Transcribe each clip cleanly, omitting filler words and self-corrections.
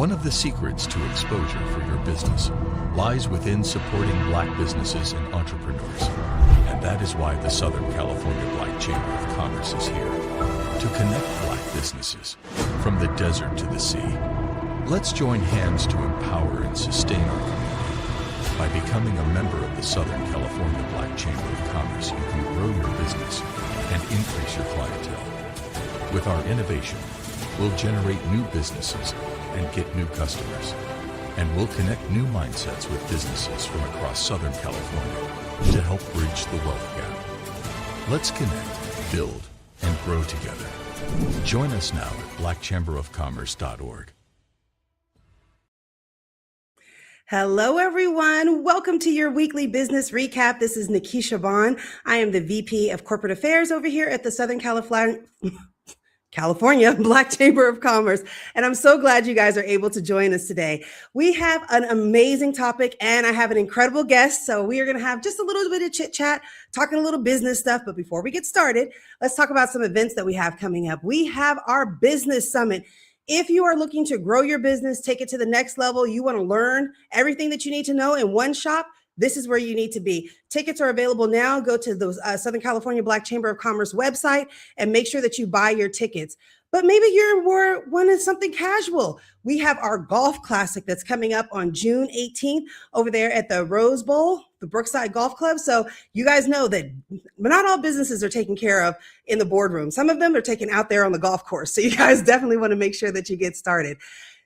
One of the secrets to exposure for your business lies within supporting Black businesses and entrepreneurs. And that is why the Southern California Black Chamber of Commerce is here to connect Black businesses from the desert to the sea. Let's join hands to empower and sustain our community. By becoming a member of the Southern California Black Chamber of Commerce, you can grow your business and increase your clientele. With our innovation, we'll generate new businesses and get new customers. And we'll connect new mindsets with businesses from across Southern California to help bridge the wealth gap. Let's connect, build, and grow together. Join us now at blackchamberofcommerce.org. Hello, everyone. Welcome to your weekly business recap. This is Nikisha Vaughn. I am the VP of Corporate Affairs over here at the Southern California Black Chamber of Commerce. And I'm so glad you guys are able to join us today. We have an amazing topic and I have an incredible guest. So we are going to have just a little bit of chit chat, talking a little business stuff. But before we get started, let's talk about some events that we have coming up. We have our business summit. If you are looking to grow your business, take it to the next level, you want to learn everything that you need to know in one shop, this is where you need to be. Tickets are available now. Go to the Southern California Black Chamber of Commerce website and make sure that you buy your tickets. But maybe you're more wanting something casual. We have our golf classic that's coming up on June 18th over there at the Rose Bowl, the Brookside Golf Club. So you guys know that not all businesses are taken care of in the boardroom. Some of them are taken out there on the golf course. So you guys definitely want to make sure that you get started.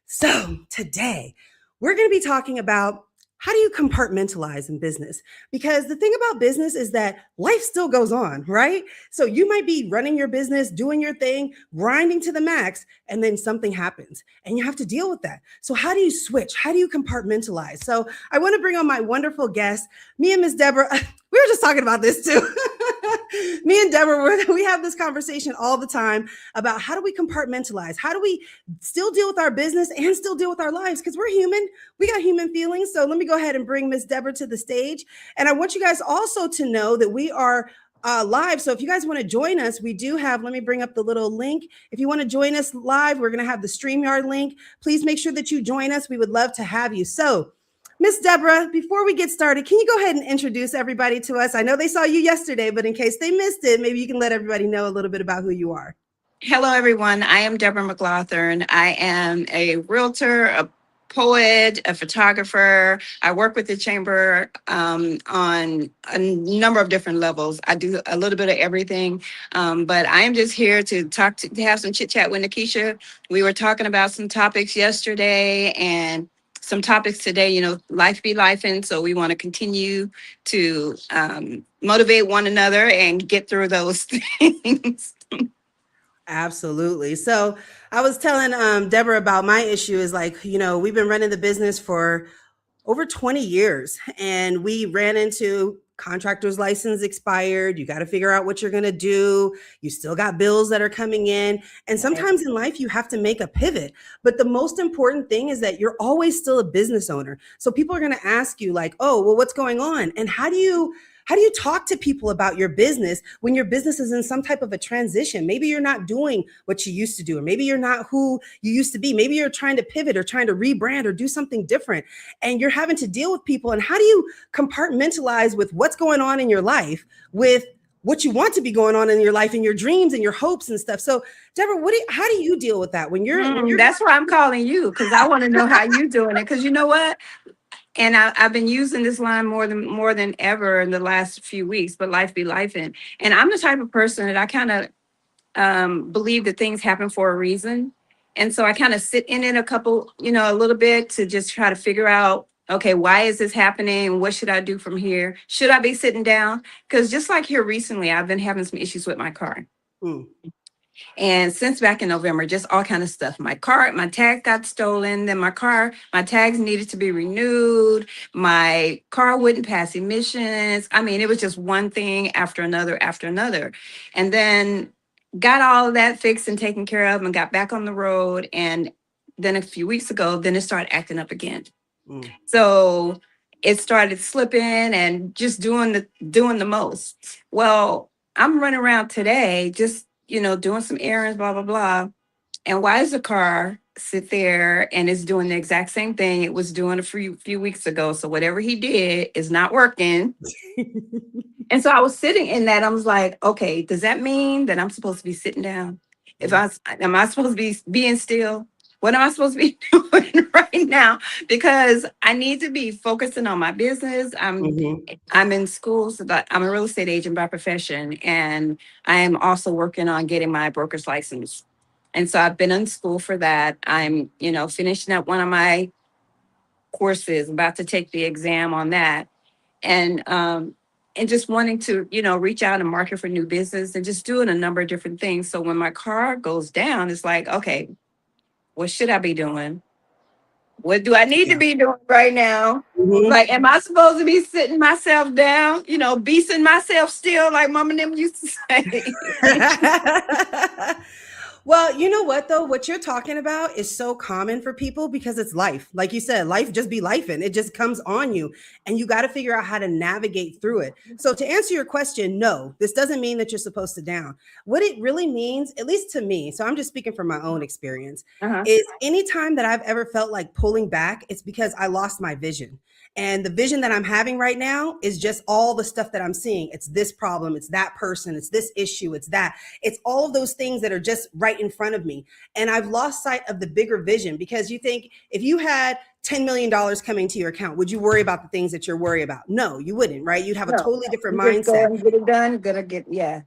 So today we're going to be talking about how do you compartmentalize in business? Because the thing about business is that life still goes on, right? So you might be running your business, doing your thing, grinding to the max, and then something happens and you have to deal with that. So how do you switch? How do you compartmentalize? So I want to bring on my wonderful guest, me and Miss Deborah. We were just talking about this too. Me and Deborah, we have this conversation all the time about how do we compartmentalize? How do we still deal with our business and still deal with our lives? Because we're human. We got human feelings. So let me go ahead and bring Miss Deborah to the stage. And I want you guys also to know that we are live. So if you guys want to join us, we do have, let me bring up the little link. If you want to join us live, we're going to have the StreamYard link. Please make sure that you join us. We would love to have you. So Miss Deborah, before we get started, can you go ahead and introduce everybody to us? I know they saw you yesterday, but in case they missed it, maybe you can let everybody know a little bit about who you are. Hello, everyone. I am Deborah McLaughlin. I am a realtor, a poet, a photographer. I work with the chamber on a number of different levels. I do a little bit of everything, but I am just here to have some chit chat with Nikisha. We were talking about some topics yesterday and some topics today, you know, life be lifing. So we want to continue to motivate one another and get through those things. Absolutely. So I was telling Deborah about my issue is like, you know, we've been running the business for over 20 years and we ran into contractor's license expired. You got to figure out what you're going to do. You still got bills that are coming in. And sometimes in life, you have to make a pivot. But the most important thing is that you're always still a business owner. So people are going to ask you like, oh, well, what's going on? And how do you talk to people about your business when your business is in some type of a transition? Maybe you're not doing what you used to do, or maybe you're not who you used to be. Maybe you're trying to pivot or trying to rebrand or do something different. And you're having to deal with people. And how do you compartmentalize with what's going on in your life with what you want to be going on in your life and your dreams and your hopes and stuff? So Deborah, how do you deal with that when you're that's why I'm calling you, because I want to know how you're doing it. Because you know what? And I've been using this line more than ever in the last few weeks, but life be life in. And I'm the type of person that I kind of believe that things happen for a reason. And so I kind of sit in it a little bit to just try to figure out, okay, why is this happening? What should I do from here? Should I be sitting down? Because just like here recently, I've been having some issues with my car. And since back in November, just all kind of stuff. My tag got stolen. Then my tags needed to be renewed. My car wouldn't pass emissions. I mean, it was just one thing after another. And then got all of that fixed and taken care of and got back on the road. And then a few weeks ago, then it started acting up again. So it started slipping and just doing the most. Well, I'm running around today just doing some errands, blah, blah, blah. And why does the car sit there and it's doing the exact same thing it was doing a few weeks ago? So whatever he did is not working. And so I was sitting in that. I was like, okay, does that mean that I'm supposed to be sitting down? If I am I supposed to be being still? What am I supposed to be doing right now? Because I need to be focusing on my business. Mhm. I'm in school, so that I'm a real estate agent by profession, and I am also working on getting my broker's license. And so I've been in school for that. I'm, finishing up one of my courses, about to take the exam on that, and just wanting to, reach out and market for new business and just doing a number of different things. So when my car goes down, it's like, okay, what should I be doing? What do I need to Yeah. be doing right now? Mhm. Like, am I supposed to be sitting myself down, beasting myself still, like mom and them used to say? Well, you know what though? What you're talking about is so common for people because it's life. Like you said, life just be life and it just comes on you and you got to figure out how to navigate through it. So to answer your question, no, this doesn't mean that you're supposed to down. What it really means, at least to me, so I'm just speaking from my own experience, Uh-huh. is anytime that I've ever felt like pulling back, it's because I lost my vision. And the vision that I'm having right now is just all the stuff that I'm seeing. It's this problem, it's that person, it's this issue, it's that. It's all of those things that are just right in front of me. And I've lost sight of the bigger vision because you think if you had $10 million coming to your account, would you worry about the things that you're worried about? No, you wouldn't, right? You'd have a No, totally different you just go mindset. and get it done. Gonna get, yeah.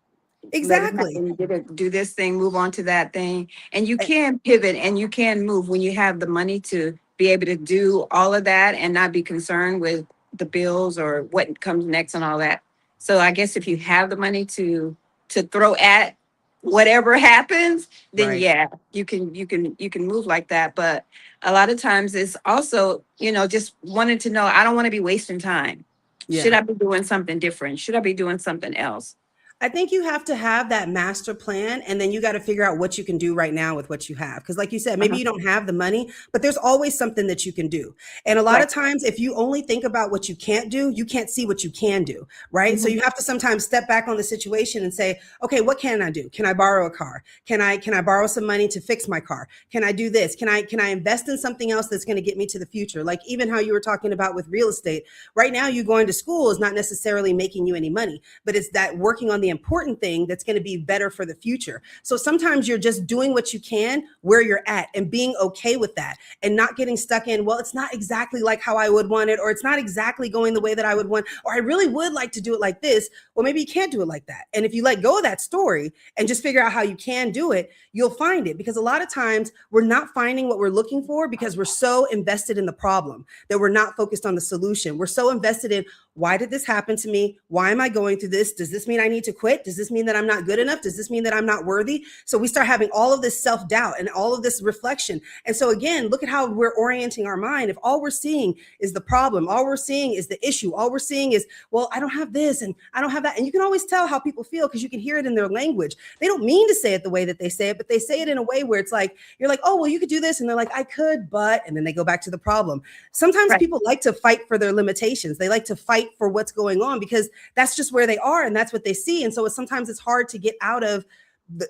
Let it Exactly. happen. Get it, do this thing, move on to that thing. And you can pivot and you can move when you have the money to be able to do all of that and not be concerned with the bills or what comes next and all that. So I guess if you have the money to throw at whatever happens, then Right. yeah, you can move like that. But a lot of times it's also, just wanting to know, I don't want to be wasting time. Should Yeah. I be doing something different? Should I be doing something else? I think you have to have that master plan and then you got to figure out what you can do right now with what you have. Because, like you said, maybe Uh-huh. you don't have the money, but there's always something that you can do. And a lot Right. of times, if you only think about what you can't do, you can't see what you can do. Right. So Mhm. you have to sometimes step back on the situation and say, okay, what can I do? Can I borrow a car? Can I borrow some money to fix my car? Can I do this? Can I invest in something else that's going to get me to the future? Like even how you were talking about with real estate. Right now, you going to school is not necessarily making you any money, but it's that working on the important thing that's going to be better for the future. So sometimes you're just doing what you can where you're at and being okay with that and not getting stuck in, well, it's not exactly like how I would want it, or it's not exactly going the way that I would want, or I really would like to do it like this. Well, maybe you can't do it like that. And if you let go of that story and just figure out how you can do it, you'll find it. Because a lot of times we're not finding what we're looking for because we're so invested in the problem that we're not focused on the solution. We're so invested in, why did this happen to me? Why am I going through this? Does this mean I need to quit? Does this mean that I'm not good enough? Does this mean that I'm not worthy? So we start having all of this self-doubt and all of this reflection. And so again, look at how we're orienting our mind. If all we're seeing is the problem, all we're seeing is the issue, all we're seeing is, well, I don't have this and I don't have that. And you can always tell how people feel because you can hear it in their language. They don't mean to say it the way that they say it, but they say it in a way where it's like, you're like, oh, well, you could do this. And they're like, I could, but, and then they go back to the problem. Sometimes Right. people like to fight for their limitations. They like to fight for what's going on because that's just where they are and that's what they see. And so sometimes it's hard to get out of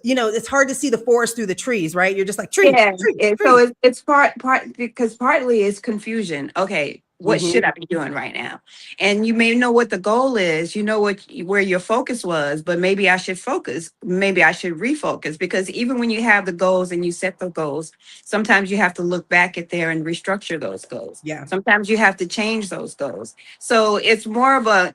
it's hard to see the forest through the trees, right? You're just like tree, Yeah. tree, So tree. it's part because partly it's confusion. Okay, what should I Hmm. be doing right now? And you may know what the goal is, you know where your focus was, but maybe I should focus. Maybe I should refocus because even when you have the goals and you set the goals, sometimes you have to look back at there and restructure those goals. Yeah. Sometimes you have to change those goals. So it's more of a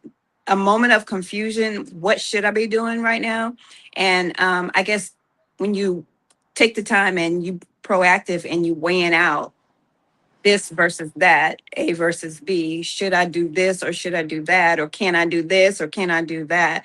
moment of confusion. What should I be doing right now? And I guess when you take the time and you proactive and you weighing out this versus that, A versus B, should I do this or should I do that? Or can I do this or can I do that?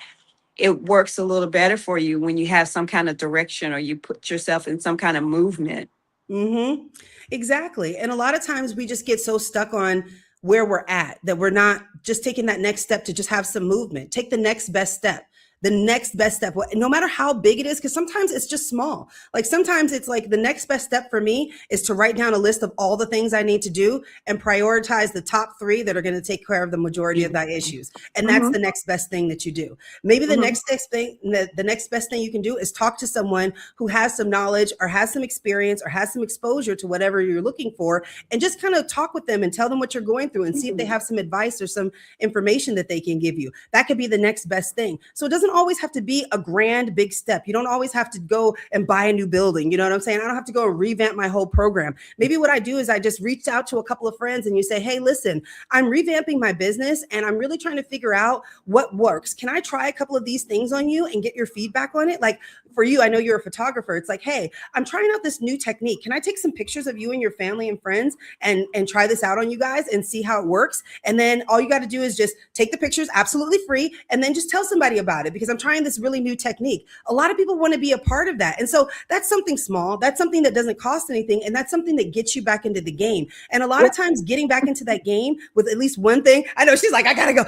It works a little better for you when you have some kind of direction or you put yourself in some kind of movement. Hmm. Exactly. And a lot of times we just get so stuck on where we're at that we're not just taking that next step to just have some movement. Take the next best step. the next best step, no matter how big it is, because sometimes it's just small. Like sometimes it's like the next best step for me is to write down a list of all the things I need to do and prioritize the top 3 that are going to take care of the majority of thy issues. And that's the next best thing that you do. Maybe the next best thing you can do is talk to someone who has some knowledge or has some experience or has some exposure to whatever you're looking for, and just kind of talk with them and tell them what you're going through and see if they have some advice or some information that they can give you. That could be the next best thing. So it doesn't always have to be a grand big step. You don't always have to go and buy a new building. You know what I'm saying? I don't have to go and revamp my whole program. Maybe what I do is I just reached out to a couple of friends and you say, hey, listen, I'm revamping my business and I'm really trying to figure out what works. Can I try a couple of these things on you and get your feedback on it? Like for you, I know you're a photographer. It's like, hey, I'm trying out this new technique. Can I take some pictures of you and your family and friends and try this out on you guys and see how it works? And then all you got to do is just take the pictures absolutely free and then just tell somebody about it because I'm trying this really new technique. A lot of people want to be a part of that. And so that's something small. That's something that doesn't cost anything. And that's something that gets you back into the game. And a lot of times getting back into that game with at least one thing, I know she's like, I got to go.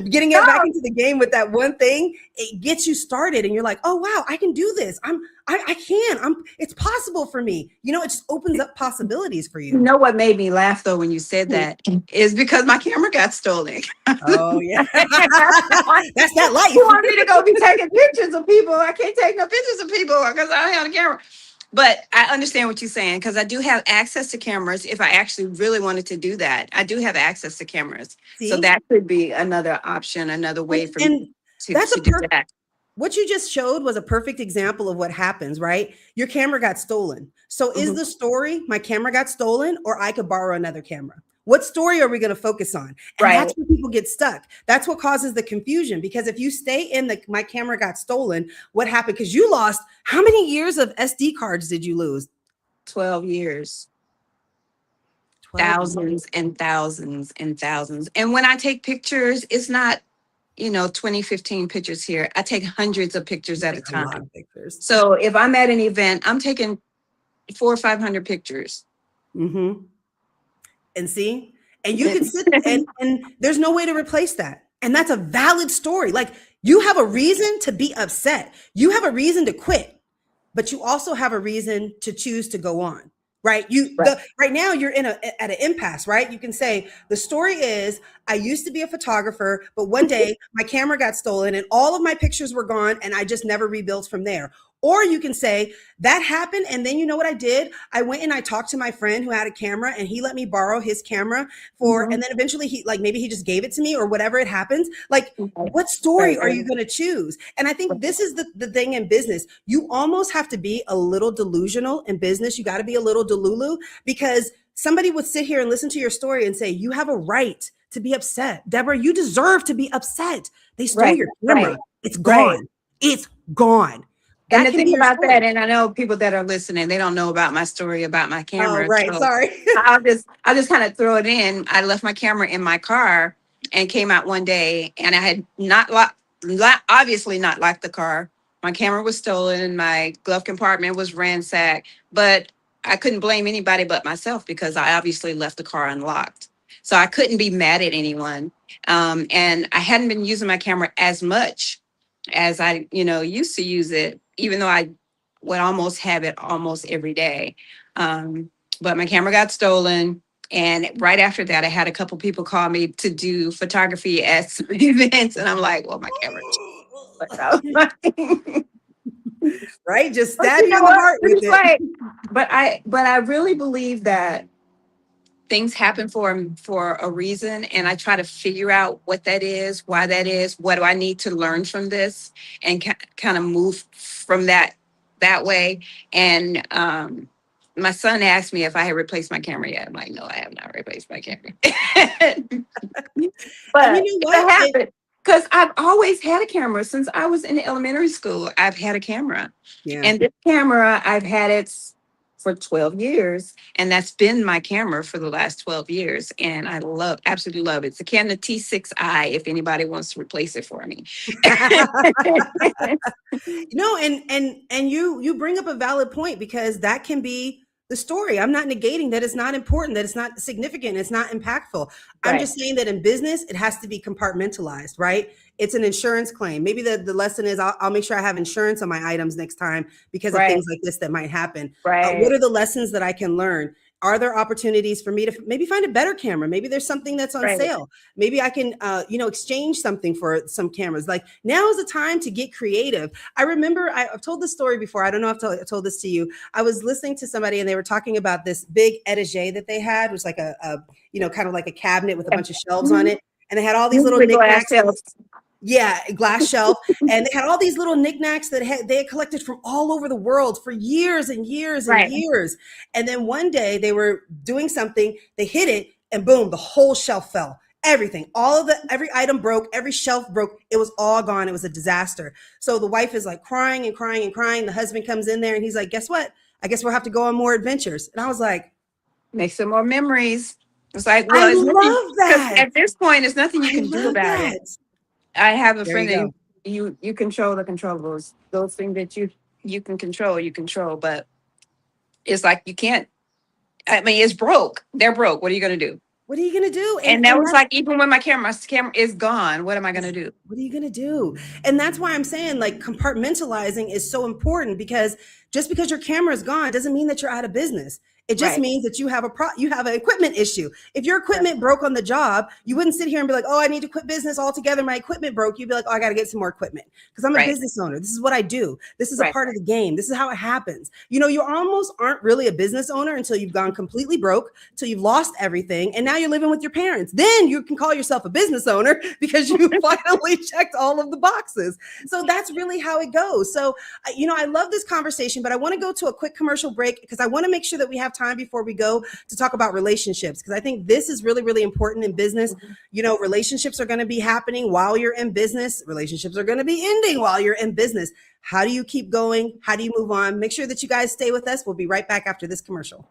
Getting it back into the game with that one thing, it gets you started and you're like, oh, wow, I can do this. It's possible for me. You know, it just opens up possibilities for you. You know what made me laugh though when you said that is because my camera got stolen. Oh yeah. That's that life. You want me to go be taking pictures of people? I can't take no pictures of people because I don't have a camera. But I understand what you're saying because I do have access to cameras. If I actually really wanted to do that, I do have access to cameras. See? So that could be another option, another way for me to do that. What you just showed was a perfect example of what happens, right? Your camera got stolen. So is the story, my camera got stolen, or I could borrow another camera? What story are we going to focus on? And that's where people get stuck. That's what causes the confusion. Because if you stay in my camera got stolen, what happened? Because you lost, how many years of SD cards did you lose? 12 years. 12 thousands and thousands and thousands. And when I take pictures, it's not 20, 15 pictures here. I take hundreds of pictures at a time. A lot of pictures. So if I'm at an event, I'm taking 400 or 500 pictures. Mm-hmm. And see, and you can sit and there's no way to replace that. And that's a valid story. Like you have a reason to be upset. You have a reason to quit, but you also have a reason to choose to go on. Right. Right now you're at an impasse, right? You can say the story is I used to be a photographer, but one day my camera got stolen and all of my pictures were gone and I just never rebuilt from there. Or you can say that happened. And then you know what I did? I went and I talked to my friend who had a camera and he let me borrow his camera and then eventually maybe he just gave it to me or whatever it happens. Like what story are you going to choose? And I think this is the thing in business. You almost have to be a little delusional in business. You got to be a little delulu because somebody would sit here and listen to your story and say, you have a right to be upset. Deborah, you deserve to be upset. They stole your camera. It's gone. It's gone. And the thing about that, and I know people that are listening, they don't know about my story about my camera. Oh, right. So sorry. I'll just kind of throw it in. I left my camera in my car and came out one day and I had obviously not locked the car. My camera was stolen. My glove compartment was ransacked, but I couldn't blame anybody but myself because I obviously left the car unlocked. So I couldn't be mad at anyone. And I hadn't been using my camera as much as I, used to use it, even though I would almost have it almost every day. But my camera got stolen. And right after that, I had a couple people call me to do photography at some events. And I'm like, well, my camera. Right? Just stab you in the heart with it. But I really believe that things happen for a reason. And I try to figure out what that is, why that is, what do I need to learn from this and kind of move from that way. And my son asked me if I had replaced my camera yet. I'm like, no, I have not replaced my camera. But you know what happened? Because I've always had a camera since I was in elementary school. I've had a camera. Yeah. And this camera, I've had it for 12 years. And that's been my camera for the last 12 years. And I absolutely love it. It's a Canon T6i if anybody wants to replace it for me. No, and you bring up a valid point because that can be the story. I'm not negating that it's not important, that it's not significant, it's not impactful. I'm Right. just saying that in business, it has to be compartmentalized, right? It's an insurance claim. Maybe the lesson is I'll make sure I have insurance on my items next time because of Right. things like this that might happen. What Right. are the lessons that I can learn? Are there opportunities for me to maybe find a better camera? Maybe there's something that's on Right. sale. Maybe I can, exchange something for some cameras. Like now is the time to get creative. I remember I've told this story before. I don't know if I told this to you. I was listening to somebody and they were talking about this big etagere that they had, which was like kind of like a cabinet with a bunch of shelves on Mhm. it. And they had all these little Usually glass knickknacks. shelves. Yeah, a glass shelf. And they had all these little knickknacks that they had collected from all over the world for years and years and Right. years. And then one day they were doing something, they hit it, and boom, the whole shelf fell. Everything, every item broke, every shelf broke. It was all gone. It was a disaster. So the wife is like crying and crying and crying. The husband comes in there and he's like, guess what? I guess we'll have to go on more adventures. And I was like, Make some more memories. It's like, I well, it's nothing, love because that. at this point, there's nothing you I can do love about it. that. I have a There friend you that go. you control the controllables. Those things that you can control, you control. But it's like you can't. I mean, it's broke. They're broke. What are you going to do? What are you going to do? And that was like, even when my camera is gone, what am I going to do? What are you going to do? And that's why I'm saying like compartmentalizing is so important, because just because your camera is gone doesn't mean that you're out of business. It just Right. means that you have an equipment issue. If your Right. equipment broke on the job, you wouldn't sit here and be like, "Oh, I need to quit business altogether. My equipment broke." You'd be like, "Oh, I got to get some more equipment because I'm a Right. business owner. This is what I do. This is a Right. part of the game. This is how it happens." You almost aren't really a business owner until you've gone completely broke, till you've lost everything, and now you're living with your parents. Then you can call yourself a business owner because you finally checked all of the boxes. So that's really how it goes. So, I love this conversation, but I want to go to a quick commercial break because I want to make sure that we have time before we go to talk about relationships, because I think this is really, really important in business. Relationships are going to be happening while you're in business. Relationships are going to be ending while you're in business. How do you keep going? How do you move on? Make sure that you guys stay with us. We'll be right back after this commercial.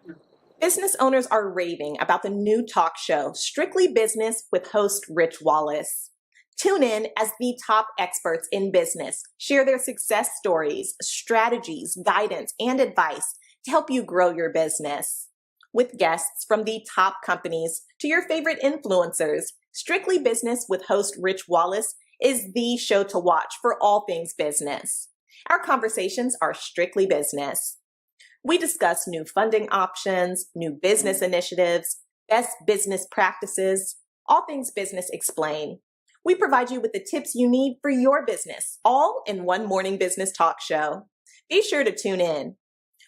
Business owners are raving about the new talk show, Strictly Business with host Rich Wallace. Tune in as the top experts in business share their success stories, strategies, guidance, and advice to help you grow your business. With guests from the top companies to your favorite influencers, Strictly Business with host Rich Wallace is the show to watch for all things business. Our conversations are strictly business. We discuss new funding options, new business initiatives, best business practices, all things business explained. We provide you with the tips you need for your business, all in one morning business talk show. Be sure to tune in.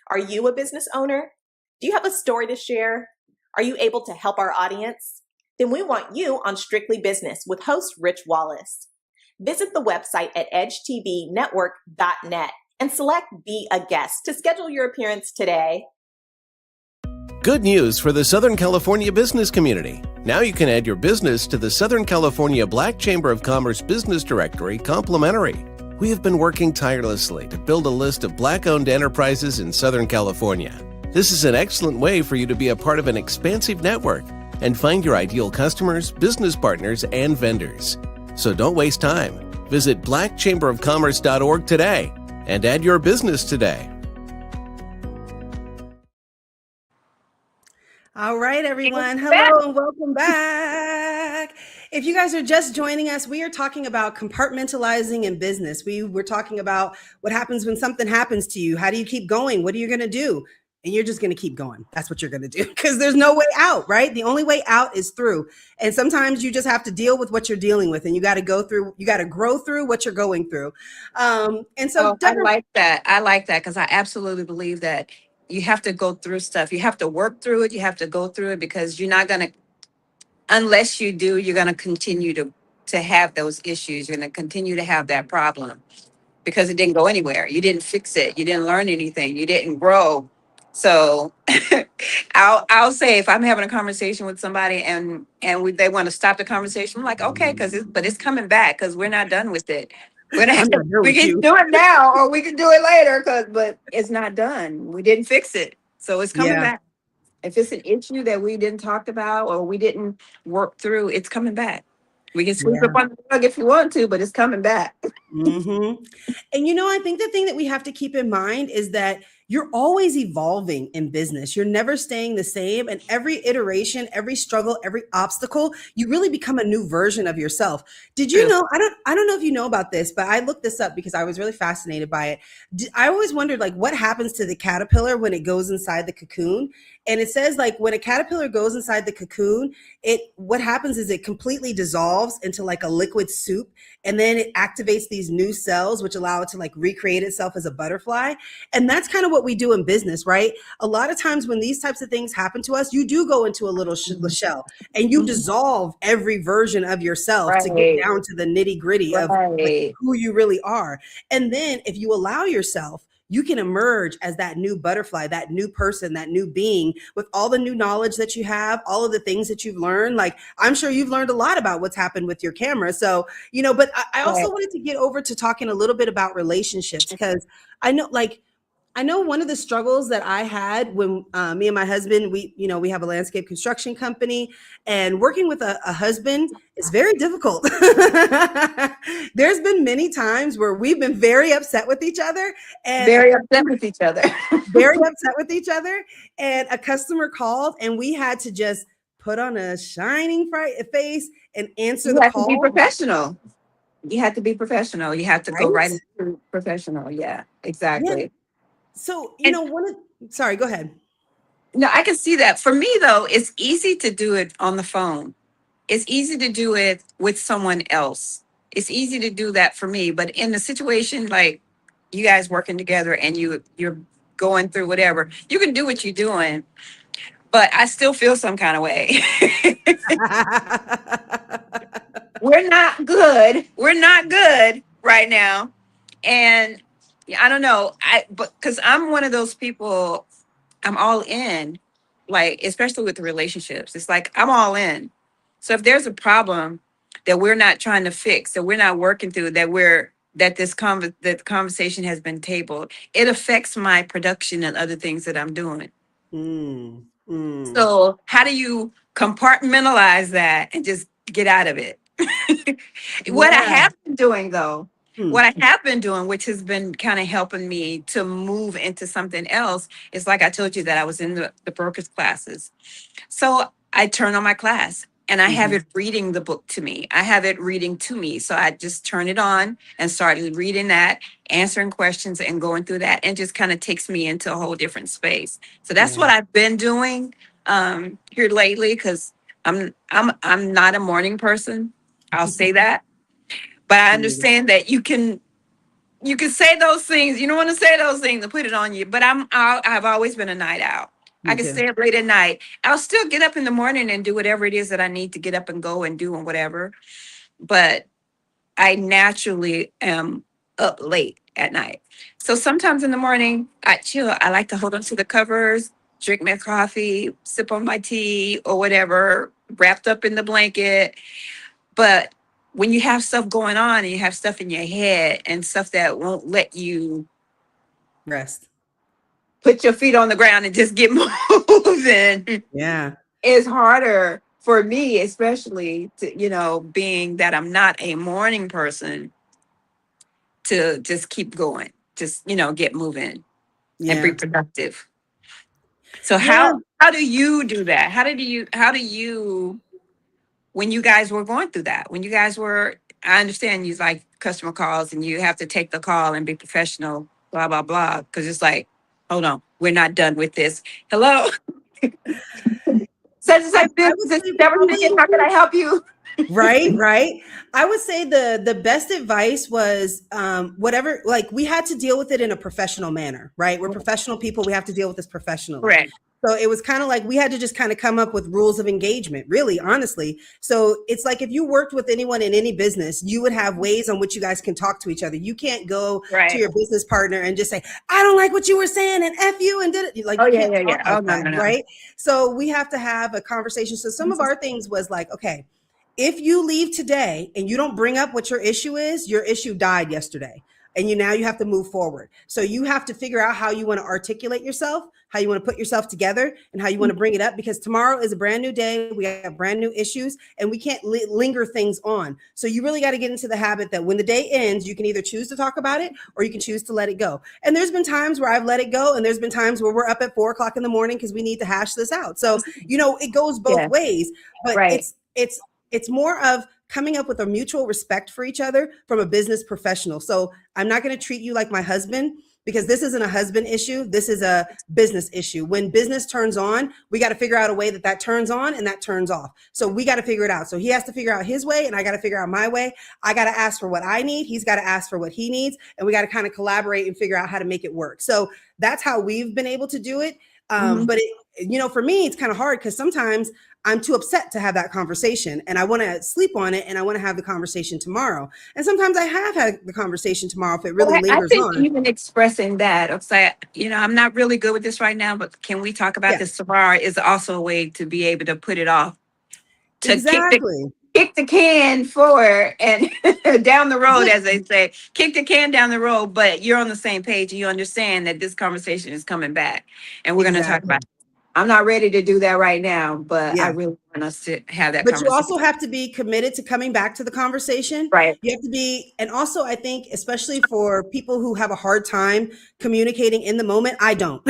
Are you a business owner? Do you have a story to share? Are you able to help our audience? Then we want you on Strictly Business with host Rich Wallace. Visit the website at edgetvnetwork.net and select Be a Guest to schedule your appearance today. Good news for the Southern California business community. Now you can add your business to the Southern California Black Chamber of Commerce Business Directory complimentary. We have been working tirelessly to build a list of Black-owned enterprises in Southern California. This is an excellent way for you to be a part of an expansive network and find your ideal customers, business partners, and vendors. So don't waste time. Visit blackchamberofcommerce.org today and add your business today. All right, everyone. Hello and welcome back. If you guys are just joining us, we are talking about compartmentalizing in business. We're talking about what happens when something happens to you. How do you keep going? What are you going to do? And you're just going to keep going. That's what you're going to do, because there's no way out, right? The only way out is through. And sometimes you just have to deal with what you're dealing with, and you got to grow through what you're going through. And so I like that. I like that because I absolutely believe that you have to go through stuff. You have to work through it. You have to go through it because you're not going to, unless you do, you're going to continue to have those issues. You're going to continue to have that problem because it didn't go anywhere. You didn't fix it. You didn't learn anything. You didn't grow. So I'll say if I'm having a conversation with somebody and they want to stop the conversation, I'm like, okay, but it's coming back because we're not done with it. We can do it now or we can do it later but it's not done. We didn't fix it. So it's coming back. If it's an issue that we didn't talk about or we didn't work through, it's coming back. We can sweep up on the rug if you want to, but it's coming back. Mm-hmm. And I think the thing that we have to keep in mind is that you're always evolving in business. You're never staying the same. And every iteration, every struggle, every obstacle, you really become a new version of yourself. Did you True. know? I don't know if you know about this, but I looked this up because I was really fascinated by it. I always wondered like what happens to the caterpillar when it goes inside the cocoon. And it says like when a caterpillar goes inside the cocoon, what happens is it completely dissolves into like a liquid soup, and then it activates these new cells which allow it to like recreate itself as a butterfly. And that's kind of what we do in business, right? A lot of times when these types of things happen to us, you do go into a little shell and you dissolve every version of yourself to get Right. down to the nitty gritty of like Right. who you really are. And then if you allow yourself, you can emerge as that new butterfly, that new person, that new being with all the new knowledge that you have, all of the things that you've learned. Like, I'm sure you've learned a lot about what's happened with your camera. So, but I also Right. wanted to get over to talking a little bit about relationships because I know, like, I know one of the struggles that I had when me and my husband, we have a landscape construction company, and working with a husband is very difficult. There's been many times where we've been very upset with each other, and a Very upset customer with each other. very upset with each other, and a customer called, and we had to just put on a shining face and answer You the have to be call, professional. You have to be professional. You have to go right? right into professional. Yeah, Yeah. exactly. So, And sorry, go ahead. no, I can see that. For me though, it's easy to do it on the phone. It's easy to do it with someone else. It's easy to do that for me. But in a situation like you guys working together and you're going through whatever, you can do what you're doing, but I still feel some kind of way. We're not good. We're not good right now. And I don't know. But because I'm one of those people, I'm all in, like, especially with the relationships. It's like I'm all in. So if there's a problem that we're not trying to fix, that we're not working through, that that the conversation has been tabled, it affects my production and other things that I'm doing. Mm, mm. So how do you compartmentalize that and just get out of it? What I Yeah. have been doing though, Hmm. what I have been doing, which has been kind of helping me to move into something else, is like I told you that I was in the broker's classes. So I turn on my class and I have Mhm. it reading the book to me. I have it reading to me. So I just turn it on and started reading that, answering questions and going through that, and just kind of takes me into a whole different space. So that's Yeah. what I've been doing here lately because I'm not a morning person. I'll say that. But I Mm. understand that you can say those things. You don't want to say those things and put it on you. But I've always been a night owl. Me I can too. stay up late at night. I'll still get up in the morning and do whatever it is that I need to get up and go and do and whatever. But I naturally am up late at night. So sometimes in the morning, I chill. I like to hold on to the covers, drink my coffee, sip on my tea or whatever, wrapped up in the blanket. But when you have stuff going on and you have stuff in your head and stuff that won't let you Rest. put your feet on the ground and just get moving, Yeah. it's harder for me, especially to, being that I'm not a morning person, to just keep going, just, get moving and be Yeah. productive. So Yeah. how do you do that? How do you when you guys were going through that, when you guys were, I understand you like customer calls and you have to take the call and be professional, blah, blah, blah. Cause it's like, hold on, we're not done with this. Hello, such and I, such I business, would this say is never speaking. probably How can I help you? right, right. I would say the best advice was whatever, like we had to deal with it in a professional manner, right? We're professional people. We have to deal with this professionally. Correct. So it was kind of like we had to just kind of come up with rules of engagement, really, honestly. So it's like if you worked with anyone in any business, you would have ways on which you guys can talk to each other. You can't go to Right. your business partner and just say, I don't like what you were saying and F you and did it. Like Oh, you yeah, can't yeah, talk yeah. like Oh, no, that, no, no. right? So we have to have a conversation. So some of our things was like, okay, if you leave today and you don't bring up what your issue is, your issue died yesterday. and you have to move forward. So you have to figure out how you want to articulate yourself, how you want to put yourself together, and how you want to bring it up, because tomorrow is a brand new day. We have brand new issues, and we can't linger things on. So you really got to get into the habit that when the day ends, you can either choose to talk about it or you can choose to let it go. And there's been times where I've let it go, and there's been times where we're up at 4 o'clock in the morning because we need to hash this out. So, it goes both ways, but Right. it's more of coming up with a mutual respect for each other from a business professional. So I'm not going to treat you like my husband, because this isn't a husband issue. This is a business issue. When business turns on, we got to figure out a way that turns on and that turns off. So we got to figure it out. So he has to figure out his way, and I got to figure out my way. I got to ask for what I need. He's got to ask for what he needs. And we got to kind of collaborate and figure out how to make it work. So that's how we've been able to do it. But for me, it's kind of hard because sometimes I'm too upset to have that conversation, and I want to sleep on it, and I want to have the conversation tomorrow. And sometimes I have had the conversation tomorrow if it really I lingers think on. even expressing that, of say, I'm not really good with this right now, but can we talk about this tomorrow, is also a way to be able to put it off, to Exactly. kick the can forward and down the road, as they say, kick the can down the road, but you're on the same page and you understand that this conversation is coming back and we're going to talk Exactly. about it. I'm not ready to do that right now, but I Yeah. really want us to have that But you conversation. also have to be committed to coming back to the conversation. Right. You have to be, and also I think, especially for people who have a hard time communicating in the moment, I don't.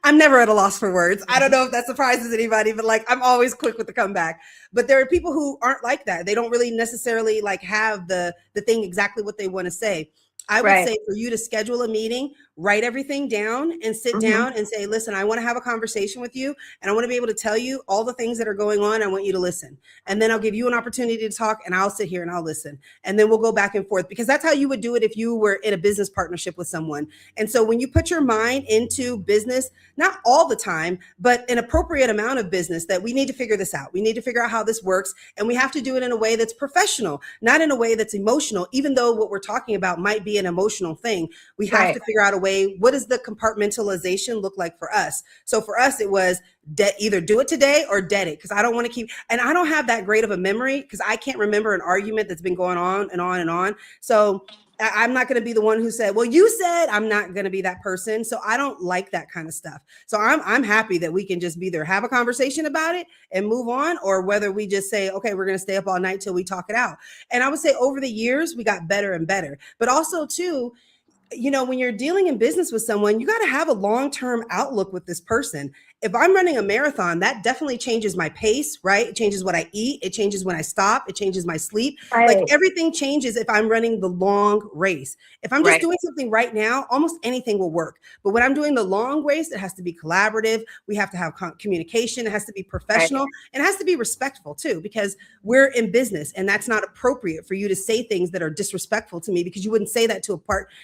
I'm never at a loss for words. I don't know if that surprises anybody, but like I'm always quick with the comeback. But there are people who aren't like that. They don't really necessarily like have the thing exactly what they want to say. I would say for you to schedule a meeting, write everything down and sit down and say, listen, I want to have a conversation with you, and I want to be able to tell you all the things that are going on. I want you to listen. And then I'll give you an opportunity to talk, and I'll sit here and I'll listen. And then we'll go back and forth, because that's how you would do it if you were in a business partnership with someone. And so when you put your mind into business, not all the time, but an appropriate amount of business, that we need to figure this out. We need to figure out how this works. And we have to do it in a way that's professional, not in a way that's emotional, even though what we're talking about might be an emotional thing. We have to figure out a way, what does the compartmentalization look like for us? So for us, it was either do it today or dead it, because I don't want to keep, and I don't have that great of a memory, because I can't remember an argument that's been going on and on and on. So I'm not going to be the one who said, well, you said. I'm not going to be that person. So I don't like that kind of stuff. So I'm happy that we can just either have a conversation about it and move on, or whether we just say, okay, we're going to stay up all night till we talk it out. And I would say over the years, we got better and better. But also too, when you're dealing in business with someone, you got to have a long-term outlook with this person. If I'm running a marathon, that definitely changes my pace, right? It changes what I eat. It changes when I stop. It changes my sleep. Like everything changes if I'm running the long race. If I'm just doing something right now, almost anything will work. But when I'm doing the long race, it has to be collaborative. We have to have communication. It has to be professional. And it has to be respectful too, because we're in business, and that's not appropriate for you to say things that are disrespectful to me, because you wouldn't say that to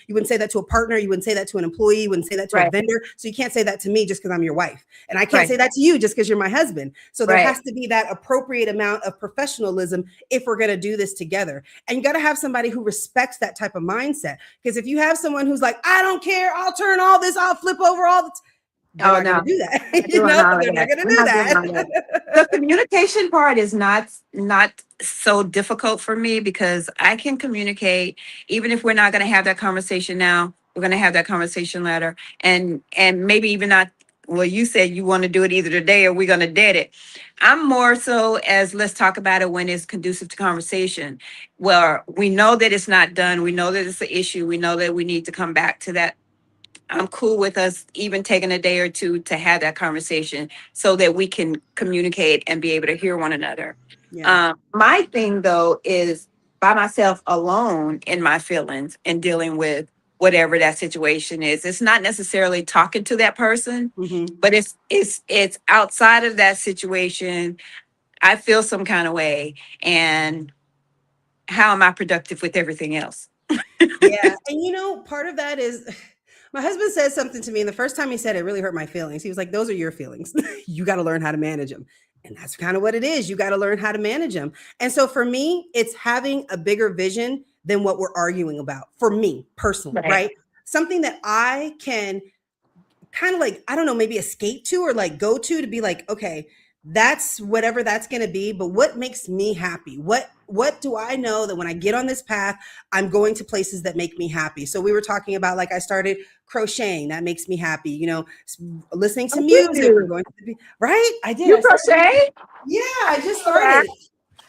you wouldn't say that to a partner. You wouldn't say that to an employee. You wouldn't say that to a vendor. So you can't say that to me just because I'm your wife. And I can't say that to you just because you're my husband. So there has to be that appropriate amount of professionalism if we're going to do this together. And you got to have somebody who respects that type of mindset. Because if you have someone who's like, I don't care, I'll turn all this, I'll flip over all the they're not going to do that. They're not going to do that. The communication part is not so difficult for me, because I can communicate even if we're not going to have that conversation now. We're going to have that conversation later, and maybe even not. Well, you said you want to do it either today or we're going to dead it. I'm more so as, let's talk about it when it's conducive to conversation. Well, we know that it's not done. We know that it's an issue. We know that we need to come back to that. I'm cool with us even taking a day or two to have that conversation so that we can communicate and be able to hear one another. My thing, though, is by myself alone in my feelings and dealing with whatever that situation is. It's not necessarily talking to that person, but it's outside of that situation. I feel some kind of way, and how am I productive with everything else? And part of that is my husband said something to me, and the first time he said it really hurt my feelings. He was like, those are your feelings. You got to learn how to manage them. And that's kind of what it is. You got to learn how to manage them. And so for me, it's having a bigger vision than what we're arguing about, for me personally, right? Something that I can kind of like, I don't know, maybe escape to or like go to be like, okay, that's whatever that's going to be. But what makes me happy? What do I know that when I get on this path, I'm going to places that make me happy? So we were talking about, like, I started crocheting. That makes me happy. You know, listening to Oh, do music, you? going to right? I did. You I started. crochet? Yeah, I just Let started.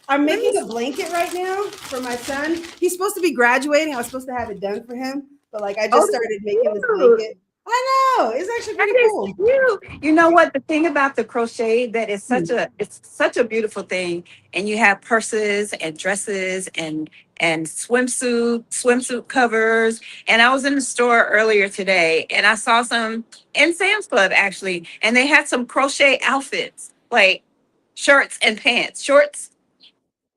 I'm me making a blanket right now for my son. He's supposed to be graduating. I was supposed to have it done for him, but like I Oh, just started that's making this cute. blanket. I know. It's actually That pretty is cool. cute. You know what? The thing about the crochet that is Hmm. it's such a beautiful thing. And you have purses and dresses and swimsuit covers. And I was in the store earlier today and I saw some in Sam's Club actually, and they had some crochet outfits, like shirts and pants,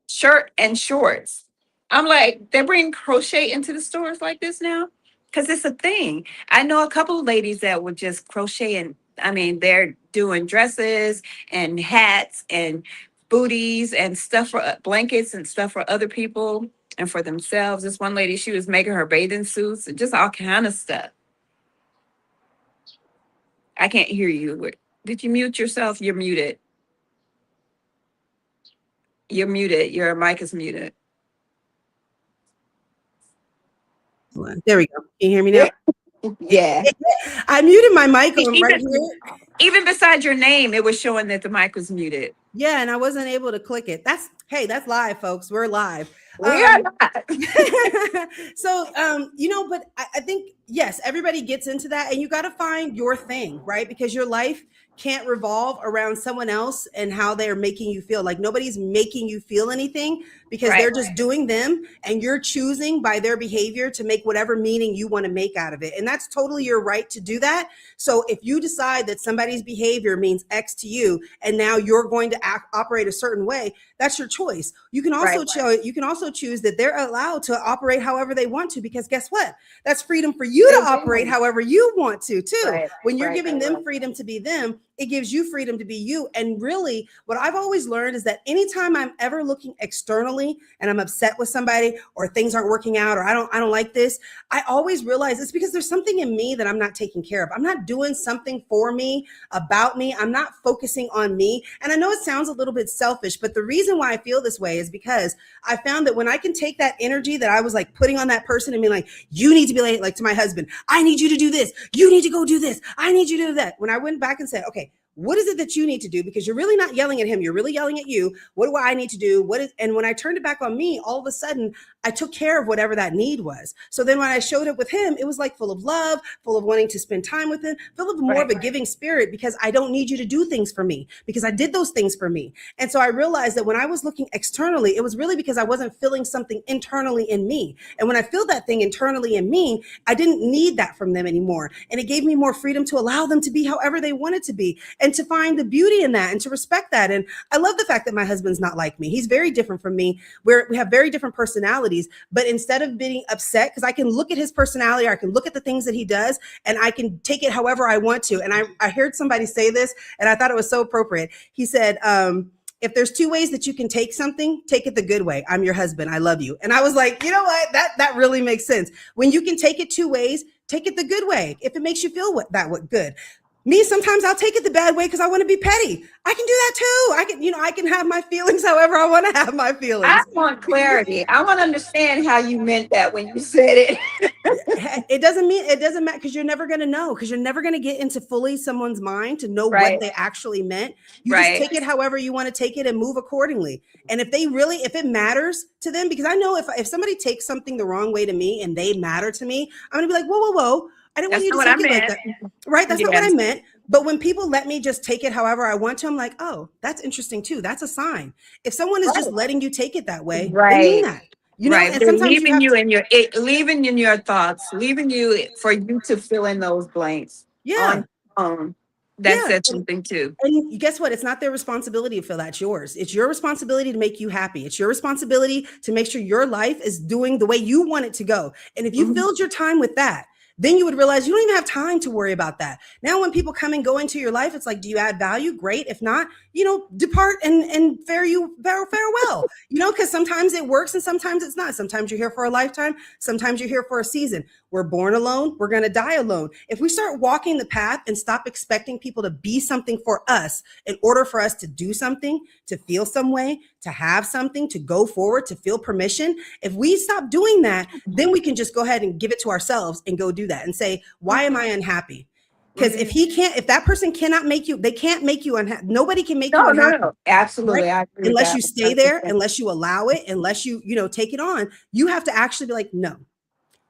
shirt and shorts. I'm like, they bring crochet into the stores like this now? Because it's a thing. I know a couple of ladies that would just crochet, and I mean, they're doing dresses and hats and booties and stuff for blankets and stuff for other people and for themselves. This one lady, she was making her bathing suits and just all kind of stuff. I can't hear you. Did you mute yourself? You're muted. You're muted. Your mic is muted. Hold on. There we go. Can you hear me now? Yeah. Yeah. I muted my mic on right Even here. even beside your name, it was showing that the mic was muted. Yeah, and I wasn't able to click it. That's live, folks. We're live. We are not. So you know, but I think yes, everybody gets into that, and you got to find your thing, right? Because your life can't revolve around someone else and how they're making you feel. Like nobody's making you feel anything because they're Right. just doing them, and you're choosing by their behavior to make whatever meaning you want to make out of it. And that's totally your right to do that. So if you decide that somebody's behavior means X to you, and now you're going to operate a certain way, that's your choice. You can Right. also choose that they're allowed to operate however they want to, because guess what? That's freedom for you to operate however you want to too. Right. When you're Right. giving them freedom to be them, it gives you freedom to be you. And really, what I've always learned is that anytime I'm ever looking externally and I'm upset with somebody or things aren't working out or I don't like this, I always realize it's because there's something in me that I'm not taking care of. I'm not doing something for me, about me. I'm not focusing on me. And I know it sounds a little bit selfish, but the reason why I feel this way is because I found that when I can take that energy that I was like putting on that person and being like, you need to be like to my husband, I need you to do this. You need to go do this. I need you to do that. When I went back and said, okay, what is it that you need to do? Because you're really not yelling at him. You're really yelling at you. What do I need to do? And when I turned it back on me, all of a sudden I took care of whatever that need was. So then when I showed up with him, it was like full of love, full of wanting to spend time with him, full of more of a giving spirit, because I don't need you to do things for me because I did those things for me. And so I realized that when I was looking externally, it was really because I wasn't feeling something internally in me. And when I feel that thing internally in me, I didn't need that from them anymore. And it gave me more freedom to allow them to be however they wanted to be and to find the beauty in that and to respect that. And I love the fact that my husband's not like me. He's very different from me. We have very different personalities, but instead of being upset, because I can look at his personality, or I can look at the things that he does, and I can take it however I want to. And I heard somebody say this, and I thought it was so appropriate. He said, if there's two ways that you can take something, take it the good way. I'm your husband. I love you. And I was like, you know what? That really makes sense. When you can take it two ways, take it the good way. If it makes you feel good. Me, sometimes I'll take it the bad way because I want to be petty. I can do that too. I can have my feelings however I want to have my I feelings. want clarity. I want to understand how you meant that when you said it. It doesn't matter, because you're never going to know, because you're never going to get into fully someone's mind to know Right. what they actually meant. You Right. just take it however you want to take it and move accordingly. And if it matters to them, because I know if somebody takes something the wrong way to me and they matter to me, I'm going to be like, whoa. I didn't want That's you to not what take I it like meant. that. Right? That's not what I Yes. meant. But when people let me just take it however I want to, I'm like, oh, that's interesting too. That's a sign. If someone is just letting you take it that way, they mean Right. that. Right. And They're sometimes you leaving have you to, leaving in your thoughts, leaving you for you to fill in those blanks on yeah. your own. That Yeah. said something too. And guess what? It's not their responsibility to feel that. It's yours. It's your responsibility to make you happy. It's your responsibility to make sure your life is doing the way you want it to go. And if you Mhm. filled your time with that, then you would realize you don't even have time to worry about that. Now, when people come and go into your life, it's like, do you add value? Great. If not, depart and farewell. Because sometimes it works and sometimes it's not. Sometimes you're here for a lifetime. Sometimes you're here for a season. We're born alone. We're going to die alone. If we start walking the path and stop expecting people to be something for us in order for us to do something, to feel some way, to have something, to go forward, to feel permission, if we stop doing that, then we can just go ahead and give it to ourselves and go do that and say, why am I unhappy? Because if that person cannot make you, they can't make you unhappy. Nobody can make you unhappy. No. Absolutely. Right? I agree Unless with that. you stay there, unless you allow it, unless you take it on, you have to actually be like, no.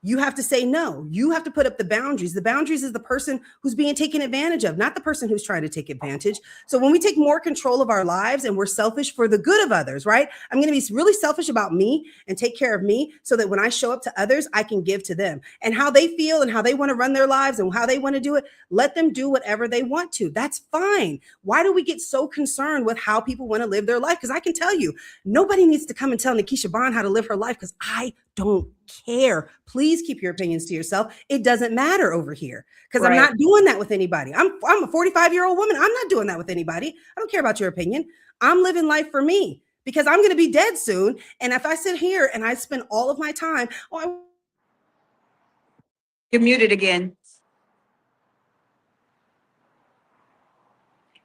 You have to say no. You have to put up the boundaries. The boundaries is the person who's being taken advantage of, not the person who's trying to take advantage. So when we take more control of our lives and we're selfish for the good of others, right? I'm going to be really selfish about me and take care of me so that when I show up to others, I can give to them. And how they feel and how they want to run their lives and how they want to do it, let them do whatever they want to. That's fine. Why do we get so concerned with how people want to live their life? Because I can tell you, nobody needs to come and tell Nikisha Bond how to live her life because I don't care. Please keep your opinions to yourself. It doesn't matter over here because I'm not doing that with anybody. I'm a 45-year-old woman. I'm not doing that with anybody. I don't care about your opinion. I'm living life for me because I'm going to be dead soon. And if I sit here and I spend all of my time, You're muted again.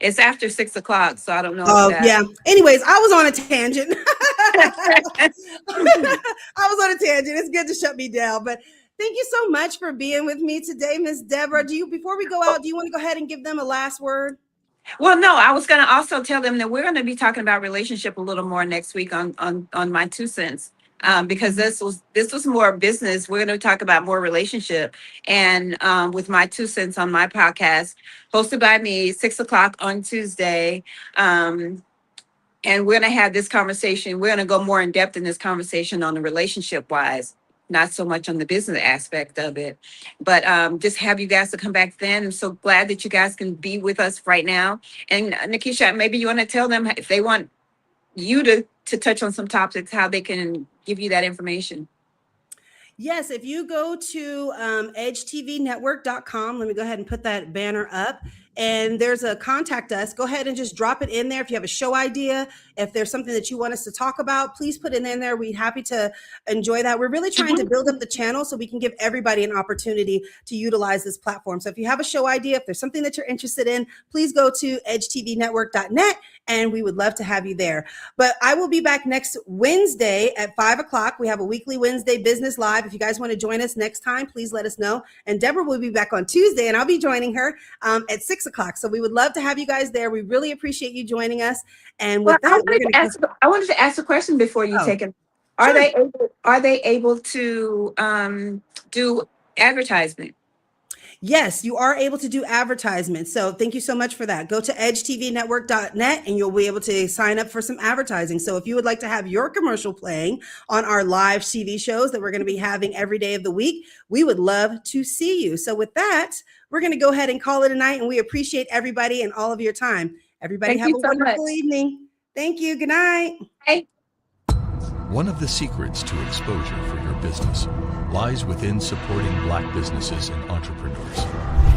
It's after 6 o'clock, so I don't know. Yeah. Anyways, I was on a tangent. I was on a tangent. It's good to shut me down, but thank you so much for being with me today, Miss Deborah. Before we go out, do you want to go ahead and give them a last word? Well, no, I was going to also tell them that we're going to be talking about relationship a little more next week on my 2 cents. Because this was more business. We're going to talk about more relationship and with my 2 cents on my podcast hosted by me, 6 o'clock on Tuesday. And we're going to have this conversation. We're going to go more in depth in this conversation on the relationship wise, not so much on the business aspect of it, but just have you guys to come back then. I'm so glad that you guys can be with us right now. And Nikisha, maybe you want to tell them if they want you to touch on some topics, how they can give you that information. Yes, if you go to edgetvnetwork.com, let me go ahead and put that banner up. And there's a contact us. Go ahead and just drop it in there. If you have a show idea, if there's something that you want us to talk about, please put it in there. We're happy to enjoy that. We're really trying to build up the channel so we can give everybody an opportunity to utilize this platform. So if you have a show idea, if there's something that you're interested in, please go to edgetvnetwork.net and we would love to have you there. But I will be back next Wednesday at 5 o'clock. We have a weekly Wednesday business live. If you guys want to join us next time, please let us know. And Deborah will be back on Tuesday and I'll be joining her at 6 o'clock. So we would love to have you guys there. We really appreciate you joining us. And with that, I wanted to ask a question before you take it. Are they able to do advertisement? Yes, you are able to do advertisements. So thank you so much for that. Go to edgetvnetwork.net and you'll be able to sign up for some advertising. So if you would like to have your commercial playing on our live TV shows that we're going to be having every day of the week, we would love to see you. So with that, we're going to go ahead and call it a night, and we appreciate everybody and all of your time. Everybody have a wonderful evening. Thank you. Good night. Hey. One of the secrets to exposure for your business lies within supporting Black businesses and entrepreneurs.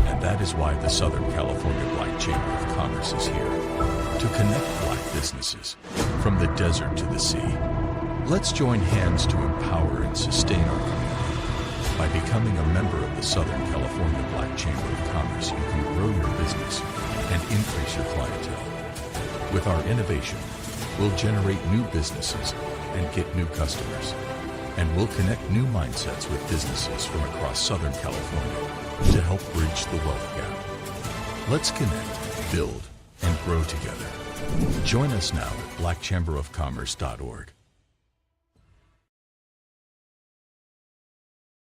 And that is why the Southern California Black Chamber of Commerce is here to connect Black businesses from the desert to the sea. Let's join hands to empower and sustain our community. By becoming a member of the Southern California Black Chamber of Commerce, you can grow your business and increase your clientele. With our innovation, we'll generate new businesses and get new customers. And we'll connect new mindsets with businesses from across Southern California to help bridge the wealth gap. Let's connect, build, and grow together. Join us now at blackchamberofcommerce.org.